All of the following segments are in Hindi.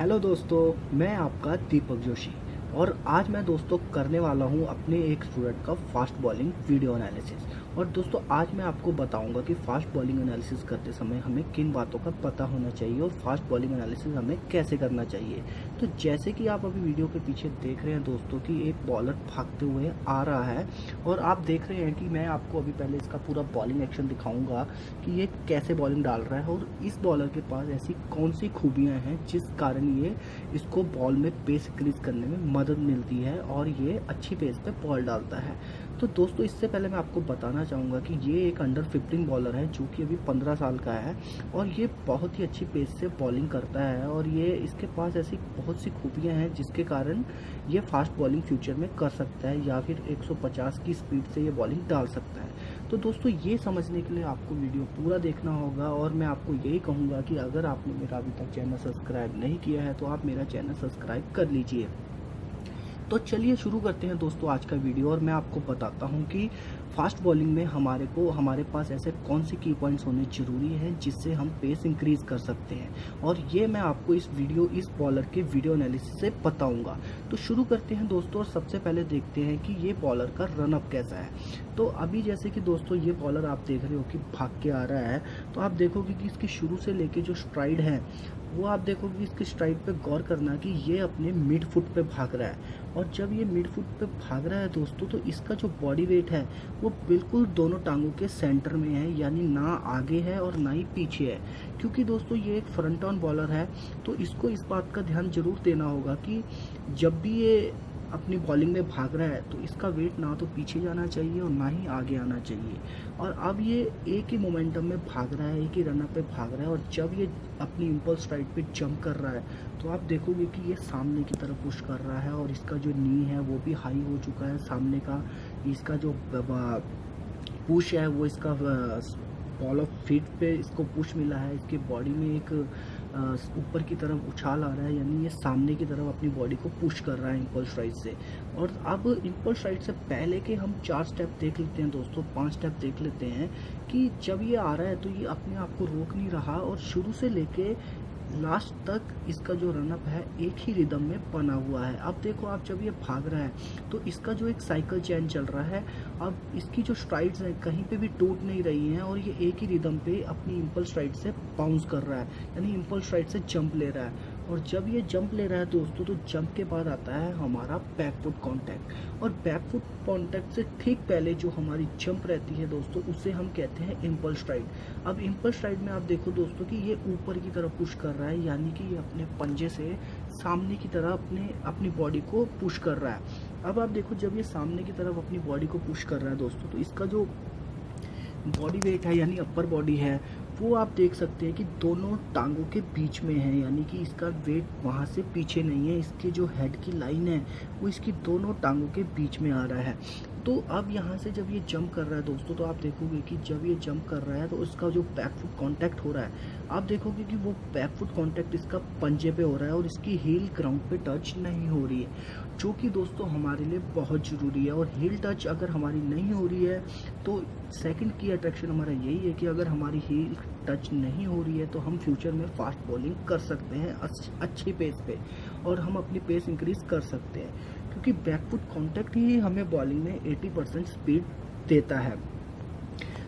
हेलो दोस्तों, मैं आपका दीपक जोशी। और आज मैं दोस्तों करने वाला हूं अपने एक स्टूडेंट का फास्ट बॉलिंग वीडियो एनालिसिस। और दोस्तों आज मैं आपको बताऊंगा कि फास्ट बॉलिंग एनालिसिस करते समय हमें किन बातों का पता होना चाहिए और फास्ट बॉलिंग एनालिसिस हमें कैसे करना चाहिए। तो जैसे कि आप अभी वीडियो के पीछे देख रहे हैं दोस्तों कि एक बॉलर भागते हुए आ रहा है और आप देख रहे हैं कि मैं आपको अभी पहले इसका पूरा बॉलिंग एक्शन दिखाऊंगा कि ये कैसे बॉलिंग डाल रहा है और इस बॉलर के पास ऐसी कौन सी खूबियां हैं जिस कारण ये इसको बॉल में पेस इंक्रीज करने में मदद मिलती है और ये अच्छी पेस पे बॉल डालता है। तो दोस्तों इससे पहले मैं आपको बताना चाहूँगा कि ये एक अंडर 15 बॉलर है जो कि अभी 15 साल का है और ये बहुत ही अच्छी पेस से बॉलिंग करता है और ये इसके पास ऐसी बहुत सी खूबियाँ हैं जिसके कारण ये फास्ट बॉलिंग फ्यूचर में कर सकता है या फिर 150 की स्पीड से ये बॉलिंग डाल सकता है। तो दोस्तों ये समझने के लिए आपको वीडियो पूरा देखना होगा और मैं आपको यही कहूँगा कि अगर आपने मेरा अभी तक चैनल सब्सक्राइब नहीं किया है तो आप मेरा चैनल सब्सक्राइब कर लीजिए। तो चलिए शुरू करते हैं दोस्तों आज का वीडियो और मैं आपको बताता हूं कि फास्ट बॉलिंग में हमारे पास ऐसे कौन से की पॉइंट्स होने ज़रूरी हैं जिससे हम पेस इंक्रीज कर सकते हैं और ये मैं आपको इस बॉलर के वीडियो एनालिसिस से बताऊंगा। तो शुरू करते हैं दोस्तों और सबसे पहले देखते हैं कि ये बॉलर का रनअप कैसा है। तो अभी जैसे कि दोस्तों ये बॉलर आप देख रहे हो कि भाग के आ रहा है, तो आप देखोगे कि इसकी शुरू से लेके जो स्ट्राइड है वो आप देखोगे इसकी स्ट्राइड पे गौर करना कि ये अपने मिड फुट पे भाग रहा है और जब ये मिड फुट पे भाग रहा है दोस्तों तो इसका जो बॉडी वेट है वो बिल्कुल दोनों टांगों के सेंटर में है, यानी ना आगे है और ना ही पीछे है। क्योंकि दोस्तों ये एक फ्रंट ऑन बॉलर है तो इसको इस बात का ध्यान जरूर देना होगा कि जब भी ये अपनी बॉलिंग में भाग रहा है तो इसका वेट ना तो पीछे जाना चाहिए और ना ही आगे आना चाहिए। और अब ये एक ही मोमेंटम में भाग रहा है, एक ही रनअप पे भाग रहा है और जब ये अपनी इम्पल्स राइड पे जंप कर रहा है तो आप देखोगे कि ये सामने की तरफ पुश कर रहा है और इसका जो नी है वो भी हाई हो चुका है सामने का। इसका जो पुश है वो इसका बॉल ऑफ फीट पे इसको पुश मिला है, इसकी बॉडी में एक ऊपर की तरफ उछाल आ रहा है, यानी ये सामने की तरफ अपनी बॉडी को पुश कर रहा है इम्पल्स राइड से। और अब इम्पल्स राइड से पहले के हम 4 स्टेप देख लेते हैं दोस्तों, 5 स्टेप देख लेते हैं कि जब ये आ रहा है तो ये अपने आप को रोक नहीं रहा और शुरू से लेके लास्ट तक इसका जो रनअप है एक ही रिदम में बना हुआ है। अब देखो आप जब ये भाग रहा है तो इसका जो एक साइकिल चेन चल रहा है, अब इसकी जो स्ट्राइड्स हैं कहीं पे भी टूट नहीं रही हैं और ये एक ही रिदम पे अपनी इम्पल्स राइड से बाउंस कर रहा है, यानी इम्पल्स राइड से जंप ले रहा है। और जब ये जंप ले रहा है दोस्तों तो जंप के बाद आता है हमारा बैक फुट कॉन्टैक्ट और बैक फुट कॉन्टैक्ट से ठीक पहले जो हमारी जंप रहती है दोस्तों उसे हम कहते हैं इम्पल्स राइड। अब इम्पल्स राइड में आप देखो दोस्तों कि ये ऊपर की तरफ पुश कर रहा है, यानी कि ये अपने पंजे से सामने की तरफ अपनी बॉडी को पुश कर रहा है। अब आप देखो जब ये सामने की तरफ अपनी बॉडी को पुश कर रहा है दोस्तों तो इसका जो बॉडी वेट है यानी अपर बॉडी है वो आप देख सकते हैं कि दोनों टांगों के बीच में है, यानी कि इसका वेट वहाँ से पीछे नहीं है। इसके जो हेड की लाइन है वो इसकी दोनों टांगों के बीच में आ रहा है। तो अब यहाँ से जब ये जंप कर रहा है दोस्तों तो आप देखोगे कि जब ये जंप कर रहा है तो उसका जो बैक फुट कांटेक्ट हो रहा है, आप देखोगे कि वो बैक फुट कांटेक्ट इसका पंजे पे हो रहा है और इसकी हील ग्राउंड पे टच नहीं हो रही है, जो कि दोस्तों हमारे लिए बहुत ज़रूरी है। और हील टच अगर हमारी नहीं हो रही है तो सेकंड की अट्रैक्शन हमारा यही है कि अगर हमारी हील टच नहीं हो रही है तो हम फ्यूचर में फास्ट बॉलिंग कर सकते हैं अच्छी पेस पे और हम अपनी पेस इंक्रीज कर सकते हैं, क्योंकि बैकफुट कांटेक्ट ही हमें बॉलिंग में 80% स्पीड देता है।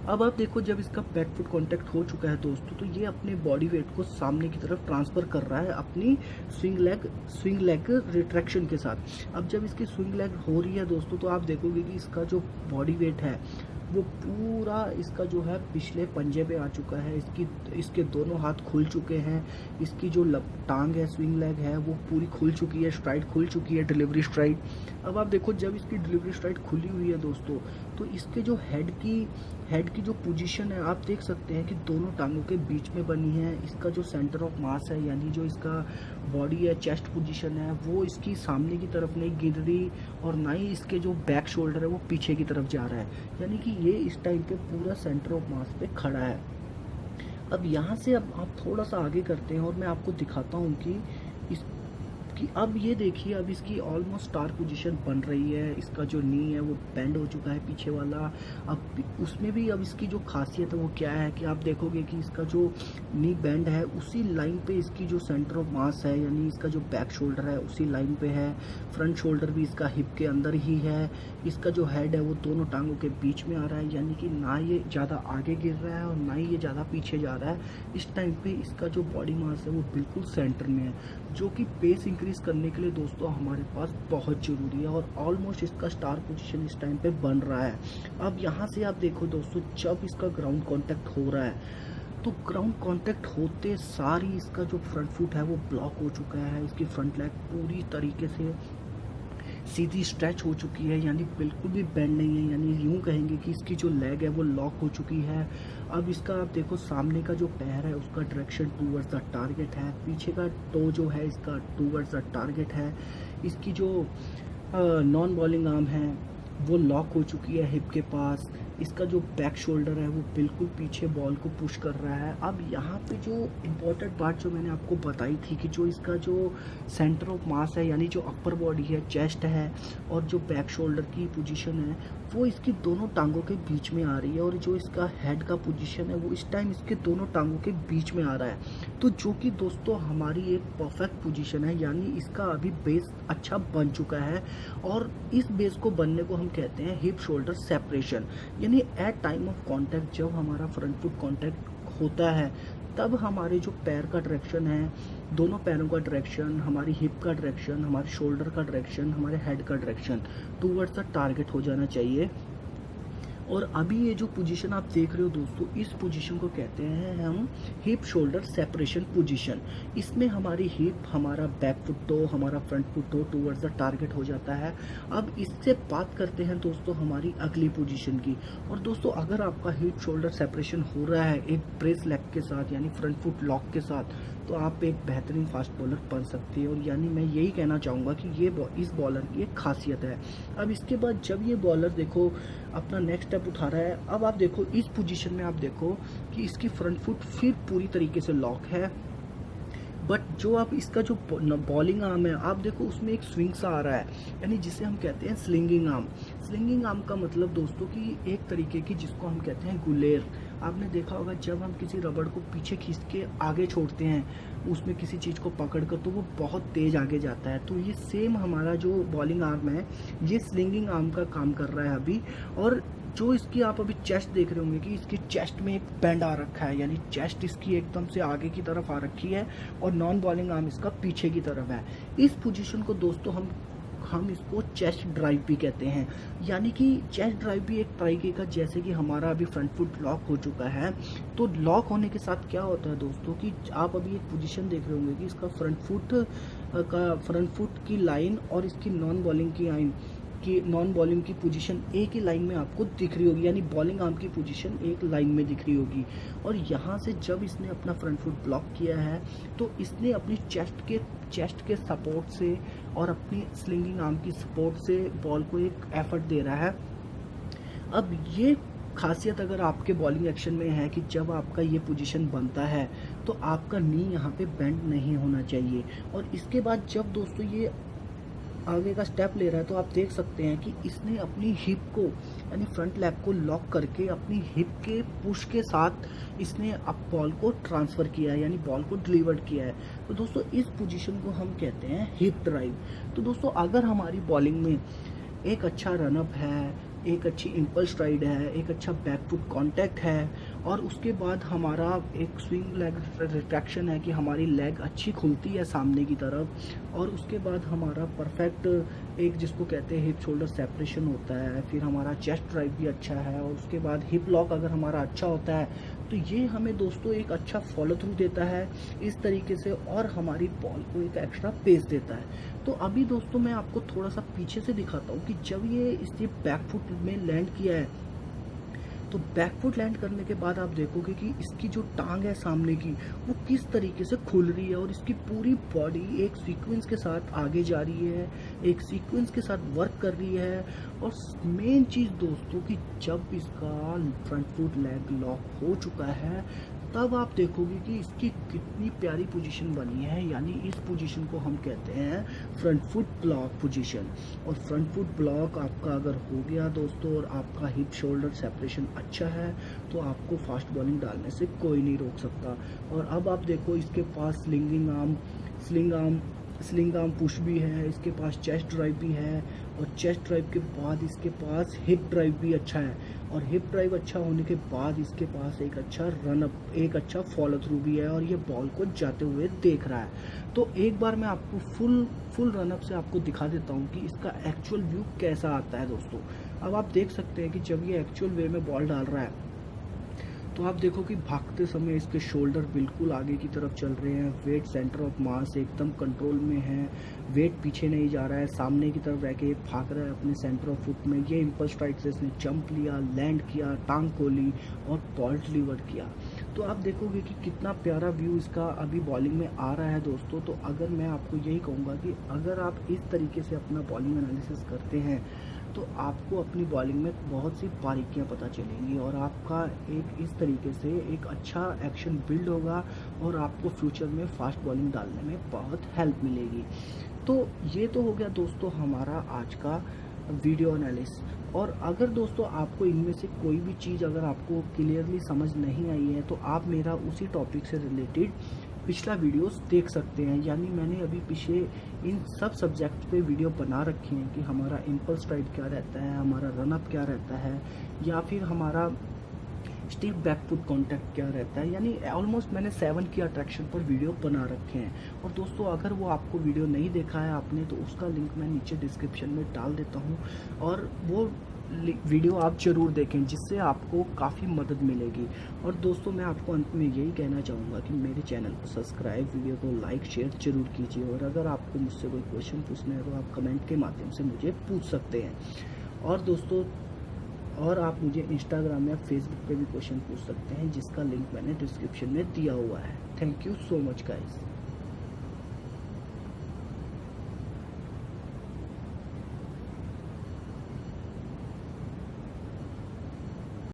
अब आप देखो जब इसका बैकफुट कांटेक्ट हो चुका है दोस्तों तो ये अपने बॉडी वेट को सामने की तरफ ट्रांसफर कर रहा है अपनी स्विंग लेग रिट्रैक्शन के साथ। अब जब इसकी स्विंग लेग हो रही है दोस्तों तो आप देखोगे कि इसका जो बॉडी वेट है वो पूरा इसका जो है पिछले पंजे पे आ चुका है, इसके दोनों हाथ खुल चुके हैं, इसकी जो टांग है स्विंग लेग है वो पूरी खुल चुकी है, स्ट्राइड खुल चुकी है, डिलीवरी स्ट्राइड। अब आप देखो जब इसकी डिलीवरी स्ट्राइड खुली हुई है दोस्तों तो इसके जो हेड की जो पोजीशन है आप देख सकते हैं कि दोनों टांगों के बीच में बनी है। इसका जो सेंटर ऑफ मास है यानी जो इसका बॉडी है चेस्ट पोजीशन है वो इसकी सामने की तरफ नहीं गिर रही और ना ही इसके जो बैक शोल्डर है वो पीछे की तरफ जा रहा है, यानी कि ये इस टाइम पे पूरा सेंटर ऑफ मास पे खड़ा है। अब यहाँ से अब आप थोड़ा सा आगे करते हैं और मैं आपको दिखाता हूँ कि कि अब ये देखिए, अब इसकी ऑलमोस्ट स्टार पोजीशन बन रही है। इसका जो नी है वो बेंड हो चुका है पीछे वाला। अब उसमें भी अब इसकी जो खासियत है वो क्या है कि आप देखोगे कि इसका जो नी बेंड है उसी लाइन पे इसकी जो सेंटर ऑफ मास है, यानी इसका जो बैक शोल्डर है उसी लाइन पे है। फ्रंट शोल्डर भी इसका हिप के अंदर ही है। इसका जो हेड है वो दोनों टांगों के बीच में आ रहा है, यानी कि ना ये ज़्यादा आगे गिर रहा है और ना ही ये ज़्यादा पीछे जा रहा है। इस टाइम पे इसका जो बॉडी मास है वो बिल्कुल सेंटर में है, जो कि पेस इंक्रीज करने के लिए दोस्तों हमारे पास बहुत ज़रूरी है। और ऑलमोस्ट इसका स्टार पोजीशन इस टाइम पे बन रहा है। अब यहाँ से आप देखो दोस्तों, जब इसका ग्राउंड कांटेक्ट हो रहा है तो ग्राउंड कांटेक्ट होते सारी इसका जो फ्रंट फुट है वो ब्लॉक हो चुका है। इसकी फ्रंट लेग पूरी तरीके से सीधी स्ट्रेच हो चुकी है, यानी बिल्कुल भी बेंड नहीं है, यानी यूं कहेंगे कि इसकी जो लेग है वो लॉक हो चुकी है। अब इसका आप देखो, सामने का जो पैर है उसका डायरेक्शन टूवर्ड्स द टारगेट है, पीछे का टो जो है इसका टूवर्ड्स द टारगेट है। इसकी जो नॉन बॉलिंग आर्म है वो लॉक हो चुकी है हिप के पास। इसका जो बैक शोल्डर है वो बिल्कुल पीछे बॉल को पुश कर रहा है। अब यहाँ पे जो इम्पोर्टेंट बात जो मैंने आपको बताई थी कि जो इसका जो सेंटर ऑफ मास है, यानी जो अपर बॉडी है, चेस्ट है और जो बैक शोल्डर की पोजीशन है वो इसकी दोनों टांगों के बीच में आ रही है। और जो इसका हेड का पोजीशन है वो इस टाइम इसके दोनों टांगों के बीच में आ रहा है, तो जो कि दोस्तों हमारी एक परफेक्ट पोजीशन है, यानी इसका अभी बेस अच्छा बन चुका है। और इस बेस को बनने को हम कहते हैं हिप शोल्डर सेपरेशन, यानी एट टाइम ऑफ कांटेक्ट जब हमारा फ्रंट फुट कांटेक्ट होता है तब हमारे जो पैर का डायरेक्शन है, दोनों पैरों का डायरेक्शन, हमारी हिप का डायरेक्शन, हमारे शोल्डर का डायरेक्शन, हमारे हेड का डायरेक्शन टूवर्ड्स द टारगेट हो जाना चाहिए। और अभी ये जो पोजीशन आप देख रहे हो दोस्तों, इस पोजीशन को कहते हैं हम हिप शोल्डर सेपरेशन पोजीशन। इसमें हमारी हिप, हमारा बैक फुट टो, हमारा front foot toe towards the target हो जाता है। अब इससे बात करते हैं दोस्तों हमारी अगली पोजीशन की। और दोस्तों अगर आपका हिप शोल्डर सेपरेशन हो रहा है एक प्रेस लेग के साथ, यानी फ्रंट फुट लॉक के साथ, तो आप एक बेहतरीन फास्ट बॉलर बन सकते हैं। और यानी मैं यही कहना चाहूँगा कि ये इस बॉलर की एक खासियत है। अब इसके बाद जब ये बॉलर देखो अपना नेक्स्ट स्टेप उठा रहा है, अब आप देखो इस पोजीशन में आप देखो कि इसकी फ्रंट फुट फिर पूरी तरीके से लॉक है, बट जो आप इसका जो बॉलिंग आर्म है आप देखो उसमें एक स्विंग सा आ रहा है, यानी जिसे हम कहते हैं स्लिंगिंग आर्म। स्लिंगिंग आर्म का मतलब दोस्तों कि एक तरीके की जिसको हम कहते हैं गुलेर। आपने देखा होगा जब हम किसी रबड़ को पीछे खींच के आगे छोड़ते हैं उसमें किसी चीज़ को पकड़कर, तो वो बहुत तेज आगे जाता है। तो ये सेम हमारा जो बॉलिंग आर्म है ये स्लिंगिंग आर्म का काम कर रहा है अभी। और जो इसकी आप अभी चेस्ट देख रहे होंगे कि इसकी चेस्ट में एक बैंड आ रखा है, यानी चेस्ट इसकी एकदम से आगे की तरफ आ रखी है और नॉन बॉलिंग आर्म इसका पीछे की तरफ है। इस पोजीशन को दोस्तों हम इसको चेस्ट ड्राइव भी कहते हैं, यानी कि चेस्ट ड्राइव भी एक तरीके का, जैसे कि हमारा अभी फ्रंट फुट लॉक हो चुका है, तो लॉक होने के साथ क्या होता है दोस्तों कि आप अभी एक पोजीशन देख रहे होंगे कि इसका फ्रंट फुट की लाइन और इसकी नॉन बॉलिंग की पोजीशन एक ही लाइन में आपको दिख रही होगी, यानी बॉलिंग आर्म की पोजीशन एक लाइन में दिख रही होगी। और यहाँ से जब इसने अपना फ्रंट फुट ब्लॉक किया है तो इसने अपनी चेस्ट के सपोर्ट से और अपनी स्लिंगिंग आर्म की सपोर्ट से बॉल को एक एफर्ट दे रहा है। अब ये खासियत अगर आपके बॉलिंग एक्शन में है कि जब आपका ये पोजीशन बनता है तो आपका नी यहाँ पे बेंड नहीं होना चाहिए। और इसके बाद जब दोस्तों ये आगे का स्टेप ले रहा है तो आप देख सकते हैं कि इसने अपनी हिप को, यानी फ्रंट लेग को लॉक करके अपनी हिप के पुश के साथ इसने अब बॉल को ट्रांसफ़र किया है, यानी बॉल को डिलीवर्ड किया है। तो दोस्तों इस पोजीशन को हम कहते हैं हिप ड्राइव। तो दोस्तों अगर हमारी बॉलिंग में एक अच्छा रनअप है, एक अच्छी इम्पल्स राइड है, एक अच्छा बैक फुट कांटेक्ट है और उसके बाद हमारा एक स्विंग लेग रिट्रैक्शन है कि हमारी लेग अच्छी खुलती है सामने की तरफ, और उसके बाद हमारा परफेक्ट एक जिसको कहते हैं हिप शोल्डर सेपरेशन होता है, फिर हमारा चेस्ट ड्राइव भी अच्छा है और उसके बाद हिप लॉक अगर हमारा अच्छा होता है तो ये हमें दोस्तों एक अच्छा फॉलो थ्रू देता है इस तरीके से और हमारी बॉल को एक एक्स्ट्रा पेस देता है। तो अभी दोस्तों मैं आपको थोड़ा सा पीछे से दिखाता हूँ कि जब ये इसने बैक फुट में लैंड किया है तो बैकफुट लैंड करने के बाद आप देखोगे कि इसकी जो टांग है सामने की वो किस तरीके से खुल रही है और इसकी पूरी बॉडी एक सीक्वेंस के साथ आगे जा रही है, एक सीक्वेंस के साथ वर्क कर रही है। और मेन चीज़ दोस्तों कि जब इसका फ्रंट फुट लेग लॉक हो चुका है तब आप देखोगे कि इसकी कितनी प्यारी पोजीशन बनी है। यानी इस पोजीशन को हम कहते हैं फ्रंट फुट ब्लॉक पोजीशन। और फ्रंट फुट ब्लॉक आपका अगर हो गया दोस्तों और आपका हिप शोल्डर सेपरेशन अच्छा है तो आपको फास्ट बॉलिंग डालने से कोई नहीं रोक सकता। और अब आप देखो इसके पास स्लिंग आर्म पुश भी है, इसके पास चेस्ट ड्राइव भी है, और चेस्ट ड्राइव के बाद इसके पास हिप ड्राइव भी अच्छा है। और हिप ड्राइव अच्छा होने के बाद इसके पास एक अच्छा रन अप, एक अच्छा फॉलो थ्रू भी है, और ये बॉल को जाते हुए देख रहा है। तो एक बार मैं आपको फुल रन अप से आपको दिखा देता हूँ कि इसका एक्चुअल व्यू कैसा आता है दोस्तों। अब आप देख सकते हैं कि जब ये एक्चुअल वे में बॉल डाल रहा है तो आप देखो कि भागते समय इसके शोल्डर बिल्कुल आगे की तरफ चल रहे हैं, वेट सेंटर ऑफ मास एकदम कंट्रोल में है, वेट पीछे नहीं जा रहा है, सामने की तरफ रह के भाग रहा है अपने सेंटर ऑफ फुट में। ये इम्पल्स स्ट्राइक से इसने जंप लिया, लैंड किया, टांग खोली और बॉल डिलीवर किया। तो आप देखोगे कि कितना प्यारा व्यू इसका अभी बॉलिंग में आ रहा है दोस्तों। तो अगर मैं आपको यही कहूँगा कि अगर आप इस तरीके से अपना बॉलिंग एनालिसिस करते हैं तो आपको अपनी बॉलिंग में बहुत सी बारीकियां पता चलेंगी, और आपका एक इस तरीके से एक अच्छा एक्शन बिल्ड होगा और आपको फ्यूचर में फास्ट बॉलिंग डालने में बहुत हेल्प मिलेगी। तो ये तो हो गया दोस्तों हमारा आज का वीडियो एनालिसिस। और अगर दोस्तों आपको इनमें से कोई भी चीज़ अगर आपको क्लियरली समझ नहीं आई है तो आप मेरा उसी टॉपिक से रिलेटेड पिछला वीडियोस देख सकते हैं। यानी मैंने अभी पीछे इन सब सब्जेक्ट पे वीडियो बना रखे हैं कि हमारा इम्पल्स ड्राइव क्या रहता है, हमारा रन अप क्या रहता है, या फिर हमारा स्टीप बैक फुट कॉन्टैक्ट क्या रहता है। यानी ऑलमोस्ट मैंने 7 की अट्रैक्शन पर वीडियो बना रखे हैं। और दोस्तों अगर वो आपको वीडियो नहीं देखा है आपने तो उसका लिंक मैं नीचे डिस्क्रिप्शन में डाल देता हूँ, और वो वीडियो आप ज़रूर देखें जिससे आपको काफ़ी मदद मिलेगी। और दोस्तों मैं आपको अंत में यही कहना चाहूँगा कि मेरे चैनल को सब्सक्राइब, वीडियो को लाइक शेयर जरूर कीजिए। और अगर आपको मुझसे कोई क्वेश्चन पूछना है तो आप कमेंट के माध्यम से मुझे पूछ सकते हैं। और दोस्तों और आप मुझे इंस्टाग्राम या फेसबुक पे भी क्वेश्चन पूछ सकते हैं जिसका लिंक मैंने डिस्क्रिप्शन में दिया हुआ है। Thank you so much guys.